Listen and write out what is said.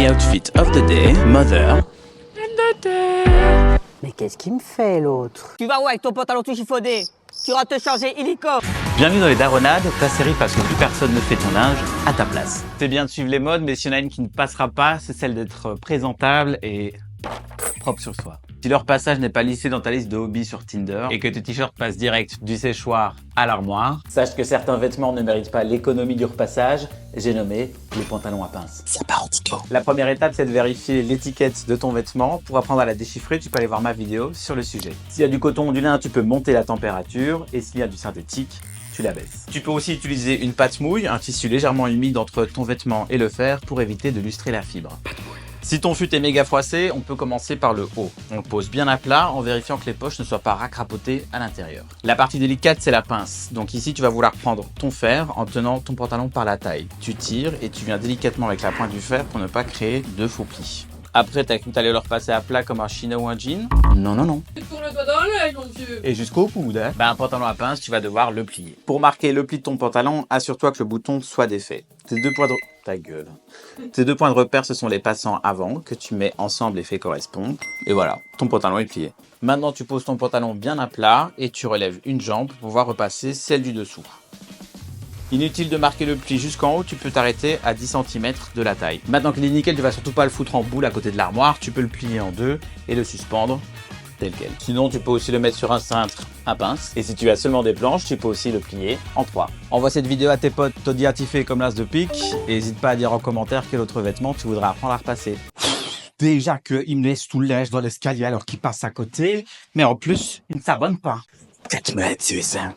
My outfit of the day, mother. Mais qu'est-ce qu'il me fait l'autre? Tu vas où avec ton pantalon tout chiffonné? Tu vas te changer illico. Bienvenue dans les Daronades, ta série parce que plus personne ne fait ton linge à ta place. C'est bien de suivre les modes, mais s'il y en a une qui ne passera pas, c'est celle d'être présentable et propre sur soi. Si le repassage n'est pas lissé dans ta liste de hobbies sur Tinder et que tes t-shirts passent direct du séchoir à l'armoire, sache que certains vêtements ne méritent pas l'économie du repassage. J'ai nommé les pantalons à pince. C'est pas antico. La première étape, c'est de vérifier l'étiquette de ton vêtement. Pour apprendre à la déchiffrer, tu peux aller voir ma vidéo sur le sujet. S'il y a du coton ou du lin, tu peux monter la température. Et s'il y a du synthétique, tu la baisses. Tu peux aussi utiliser une pâte mouille, un tissu légèrement humide entre ton vêtement et le fer pour éviter de lustrer la fibre. Si ton fut est méga froissé, on peut commencer par le haut. On le pose bien à plat en vérifiant que les poches ne soient pas racrapotées à l'intérieur. La partie délicate, c'est la pince. Donc ici, tu vas vouloir prendre ton fer en tenant ton pantalon par la taille. Tu tires et tu viens délicatement avec la pointe du fer pour ne pas créer de faux plis. Après, t'as cru que t'allais le repasser à plat comme un chino ou un jean? Non, non, non. Tu tournes le doigt dans l'œil, mon vieux. Et jusqu'au coude, hein. Un pantalon à pince, tu vas devoir le plier. Pour marquer le pli de ton pantalon, assure-toi que le bouton soit défait. Tes deux points de... Ta gueule. Tes deux points de repère, ce sont les passants avant, que tu mets ensemble et fais correspondre. Et voilà, ton pantalon est plié. Maintenant, tu poses ton pantalon bien à plat et tu relèves une jambe pour pouvoir repasser celle du dessous. Inutile de marquer le pli jusqu'en haut, tu peux t'arrêter à 10 cm de la taille. Maintenant qu'il est nickel, tu vas surtout pas le foutre en boule à côté de l'armoire, tu peux le plier en deux et le suspendre tel quel. Sinon, tu peux aussi le mettre sur un cintre à pince. Et si tu as seulement des planches, tu peux aussi le plier en trois. Envoie cette vidéo à tes potes todiatifés comme l'as de pique et n'hésite pas à dire en commentaire quel autre vêtement tu voudrais apprendre à repasser. Déjà qu'il me laisse tout le linge dans l'escalier alors qu'il passe à côté, mais en plus, il ne s'abonne pas. Peut-être me tuer ça.